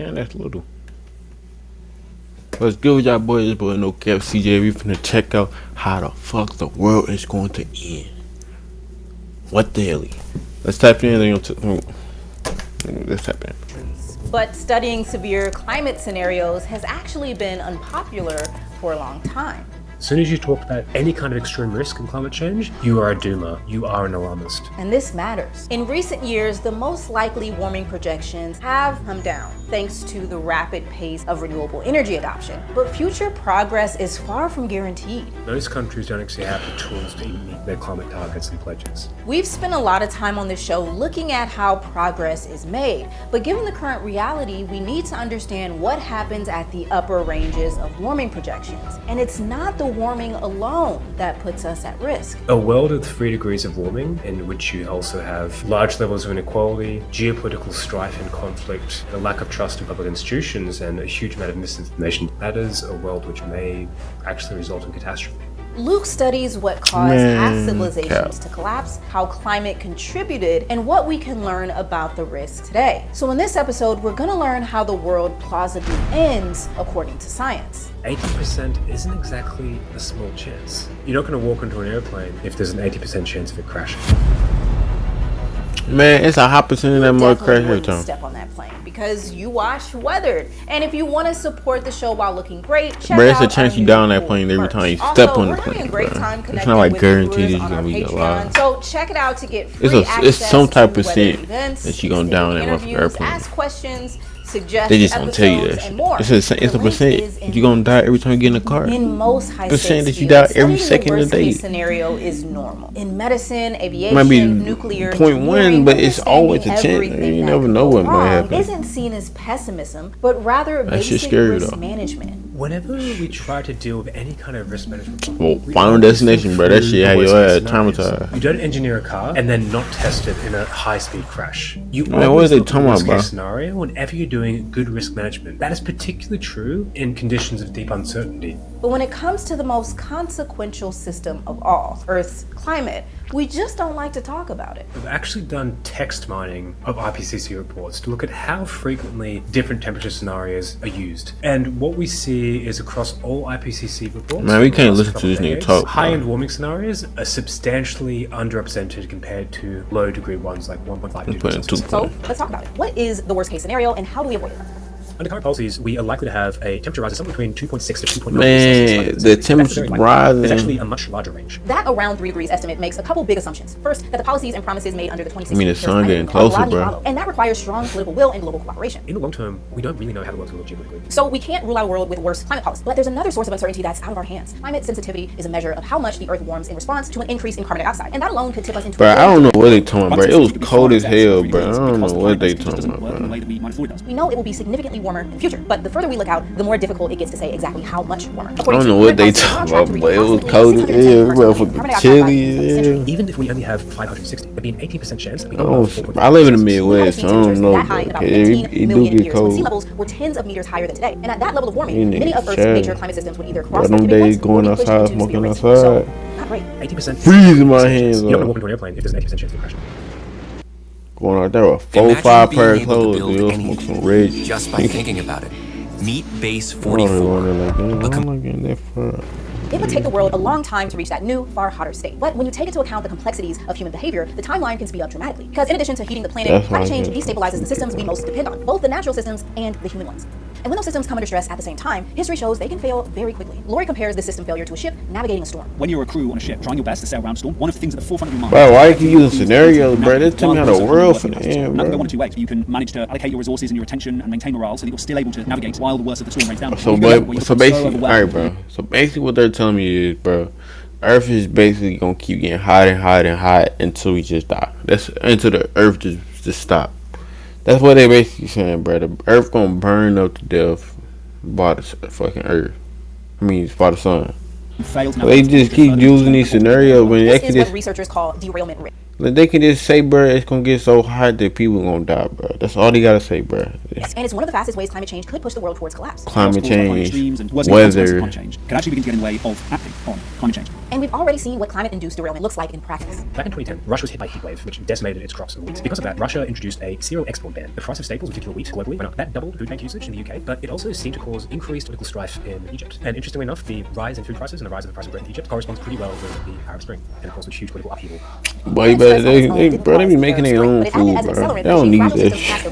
Damn, that's little. What's good with y'all boys? This boy No Cap CJ. We finna check out how the fuck the world is going to end. What the hell? Let's type in. Let's type in. But studying severe climate scenarios has actually been unpopular for a long time. As soon as you talk about any kind of extreme risk in climate change, you are a doomer. You are an alarmist. And this matters. In recent years, the most likely warming projections have come down thanks to the rapid pace of renewable energy adoption. But future progress is far from guaranteed. Most countries don't actually have the tools to even meet their climate targets and pledges. We've spent a lot of time on this show looking at how progress is made. But given the current reality, we need to understand what happens at the upper ranges of warming projections. And it's not the warming alone that puts us at risk. A world of 3 degrees of warming, in which you also have large levels of inequality, geopolitical strife and conflict, a lack of trust in public institutions, and a huge amount of misinformation, that is a world which may actually result in catastrophe. Luke studies what caused past civilizations to collapse, how climate contributed, and what we can learn about the risk today. So in this episode, we're gonna learn how the world plausibly ends according to science. 80% isn't exactly a small chance. You're not going to walk into an airplane if there's an 80% chance of it crashing. Man, it's a high percent of that mother crash every time. Step on that plane because you watch Weathered, and if you want to support the show while looking great, check But out it's a chance you down that plane every time you step on the plane. It's not like guaranteed it's gonna be alive. So check it out to get free access. It's some type of percent events, that you gonna down that motherfucking airplane. Ask questions. Suggest they just don't tell you that shit. It's a percent. You gonna die every time you get in a car. In most high percent that you die every second of the day. Scenario is normal. In medicine, aviation, nuclear, 0.1, but it's always a chance. You never know what might happen. Isn't seen as pessimism, but rather basic risk management. Whenever we try to deal with any kind of risk management, final destination, bro. That shit had your ass traumatized. You don't engineer a car and then not test it in a high-speed crash. You always look at the worst-case scenario whenever you're doing good risk management. That is particularly true in conditions of deep uncertainty. But when it comes to the most consequential system of all, Earth's climate, we just don't like to talk about it. We've actually done text mining of IPCC reports to look at how frequently different temperature scenarios are used. And what we see is across all IPCC reports... Man, we can't listen to this nigga talk. High-end warming scenarios are substantially underrepresented compared to low-degree ones like 1.5 degrees. So, let's talk about it. What is the worst-case scenario and how do we avoid it? Under current policies, we are likely to have a temperature rise of somewhere between 2.6 to 2.9 Man, the temperature rising. There's actually a much larger range. That around 3 degrees estimate makes a couple big assumptions. First, that the policies and promises made under the 2016 the sun getting closer, bro. And that requires strong political will and global cooperation. In the long term, we don't really know how the world's going to look geopolitically. So we can't rule out a world with worse climate policy. But there's another source of uncertainty that's out of our hands. Climate sensitivity is a measure of how much the Earth warms in response to an increase in carbon dioxide. And that alone could tip us into Bro, I don't know what they talking about, bro. It was cold as hell, bro. I don't know what they talking about, bro. We know it will be significantly warmer in the future, but the further we look out, the more difficult it gets to say exactly how much warmer. I don't know what they talking about, but it was cold as hell, motherfucking chilly. Even if we only have 560, there'd be an 80% chance that we I live in the Midwest, so I don't know, bro. It do get cold. Sea levels were tens of meters higher than today, and at that level of warming, many of Earth's major climate systems would either cross them days going outside, smoking outside. So, not great. 80% freezing my hands You're not gonna walk into an airplane if there's an 80% chance of crashing. Going out there with 4-5 pair of clothes, you'll smoke some red. Just by thinking about it. Meet Base 44. It would take the world a long time to reach that new, far hotter state. But when you take into account the complexities of human behavior, the timeline can speed up dramatically. Because in addition to heating the planet, climate change destabilizes the systems we most depend on, both the natural systems and the human ones. And when those systems come under stress at the same time, history shows they can fail very quickly. Lori compares this system failure to a ship navigating a storm. When you're a crew on a ship trying your best to sail around a storm, one of the things at the forefront of your mind... Bro, why you keep using scenarios, bro? This tell me how the world finna end, bro. Go one of two ways. You can manage to allocate your resources and your attention and maintain morale so that you're still able to navigate while the worst of the storm rains down. So basically, alright, bro. So basically what they're telling me is, bro, Earth is basically gonna keep getting hot and hot and hot until we just die. That's until the Earth just stop. That's what they basically saying, bro. The Earth gonna burn up to death by the fucking Earth. I mean, by the sun. They just keep using these scenarios when this is what researchers call derailment risk. Like, they can just say, bro, it's gonna get so hot that people gonna die, bro. That's all they gotta say, bro. Yes, and it's one of the fastest ways climate change could push the world towards collapse. Climate change, extremes and worsening weather. consequences of climate change can actually begin to get in the way of acting on climate change. And we've already seen what climate-induced derailment looks like in practice. Back in 2010, Russia was hit by a heat wave, which decimated its crops and wheat. Because of that, Russia introduced a cereal export ban. The price of staples, in particular wheat, globally went up. That doubled food bank usage in the UK, but it also seemed to cause increased political strife in Egypt. And interestingly enough, the rise in food prices and the rise of the price of bread in Egypt corresponds pretty well with the Arab Spring, and of course with huge political upheaval. Boy, but they be making their own food, bro. They don't need that shit.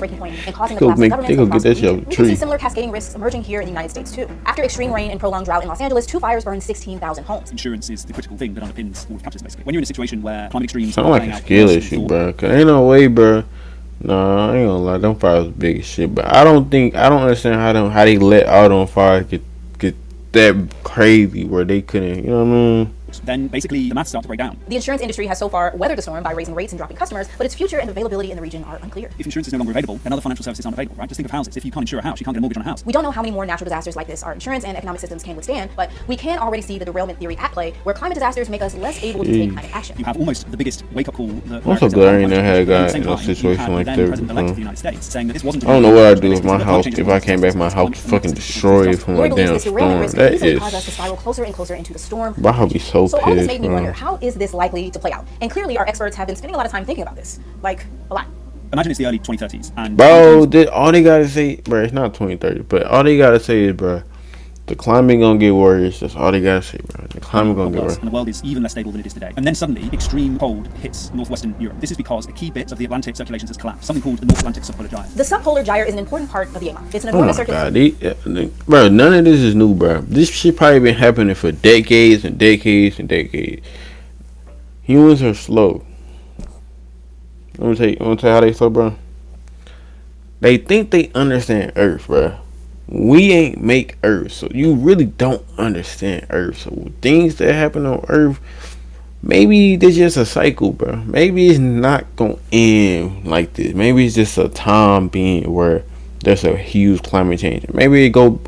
They go get that shit off the We can see tree. similar cascading risks emerging here in the United States too. After extreme rain and prolonged drought in Los Angeles, 2 fires burned 16,000 homes. Insurance is the critical thing that underpins all of capitalism, basically. When you're in a situation where climate extremes Sound are like playing a out skill worse than issue, thought, bro. Cause ain't no way, bro. Nah, I ain't gonna lie. Them fires was big as shit. But I don't understand how they let all them fires get that crazy where they couldn't. You know what I mean? then basically the maths start to break down. The insurance industry has so far weathered the storm by raising rates and dropping customers, but its future and availability in the region are unclear. If insurance is no longer available, then other financial services aren't available, right? Just think of houses. If you can't insure a house, you can't get a mortgage on a house. We don't know how many more natural disasters like this our insurance and economic systems can withstand, but we can already see the derailment theory at play, where climate disasters make us less able to take climate action. You have almost the biggest wake-up call that I'm so glad I ain't never had a guy in a situation like that President-elect of the United States saying that this wasn't. I don't know what I'd do if my house, if I came back, my house fucking destroyed from Lori a believes damn this derailment storm. risk That could easily is, cause us to spiral closer and closer into the storm. bro, I'll be so So all this pissed, made me wonder, bro. how is this likely to play out? And clearly our experts have been spending a lot of time thinking about this. Like, a lot. Imagine it's the early 2030s and Bro, all they gotta say, bro, it's not 2030, but all they gotta say is, bro, the climate gonna get worse. That's all they gotta say, bro. The climate gonna get worse. and the world is even less stable than it is today. And then suddenly, extreme cold hits northwestern Europe. This is because a key bit of the Atlantic circulation has collapsed, something called the North Atlantic Subpolar Gyre. The subpolar gyre is an important part of the EMA. It's an Oh enormous my circular. god, bro, none of this is new, bro. This shit probably been happening for decades and decades and decades. Humans are slow. I'm gonna tell you how they slow, bro. They think they understand Earth, bro. We ain't make Earth, so you really don't understand Earth. So things that happen on Earth, maybe there's just a cycle, bro. Maybe it's not gonna end like this. Maybe it's just a time being where there's a huge climate change. Maybe it go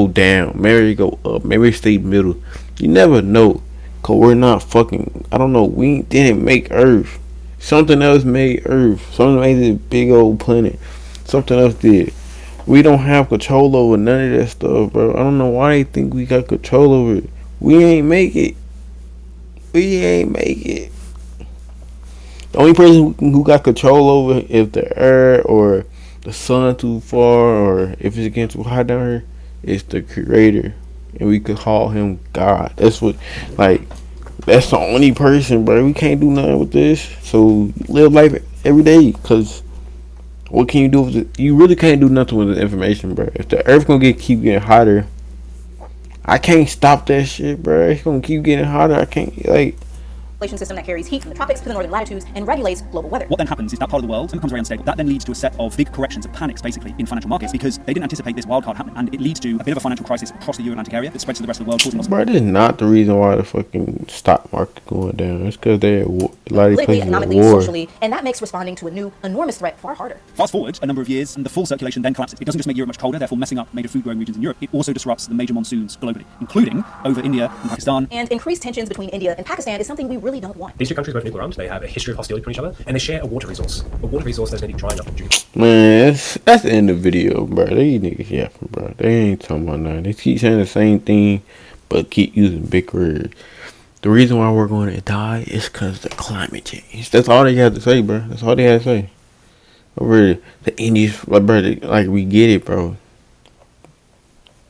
down. Maybe it go up. Maybe it stay middle. You never know, cause we're not fucking. I don't know. We didn't make Earth. Something else made Earth. Something made this big old planet. Something else did. We don't have control over none of that stuff, bro. I don't know why they think we got control over it. We ain't make it. We ain't make it. The only person who got control over if the air or the sun too far or if it's getting too hot down here is the creator. And we could call him God. That's what, like, that's the only person, bro. We can't do nothing with this. So live life every day, because what can you do with it? You really can't do nothing with the information, bro. If the earth gonna keep getting hotter, I can't stop that shit, bro. It's gonna keep getting hotter. I can't, like, System that carries heat from the tropics to the northern latitudes and regulates global weather. What then happens is that part of the world becomes very unstable. That then leads to a set of big corrections and panics, basically, in financial markets because they didn't anticipate this wildcard happening. And it leads to a bit of a financial crisis across the Euro-Atlantic area that spreads to the rest of the world, causing lots of... bro, this is not the reason why the fucking stock market going down. It's because they're at war. A lot of these Politically, places at economically, war. socially, and that makes responding to a new, enormous threat far harder. Fast forward a number of years, and the full circulation then collapses. It doesn't just make Europe much colder, therefore messing up major food-growing regions in Europe. It also disrupts the major monsoons globally, including over India and Pakistan. And increased tensions between India and Pakistan is something we really don't want. These two countries both nuclear armed. They have a history of hostility to each other, and they share a water resource. A water resource that's maybe drying up in June. Man, that's the end of the video, bro. These niggas yapping, bro. They ain't talking about nothing. They keep saying the same thing, but keep using big words. The reason why we're going to die is because of the climate change. That's all they have to say, bro. That's all they have to say. Over the Indies, like, bro, like, we get it, bro.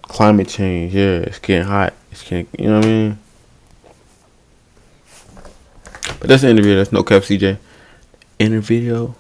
Climate change, yeah, it's getting hot. It's getting, you know what I mean? But that's the end of the video. That's no cap, CJ. In the video.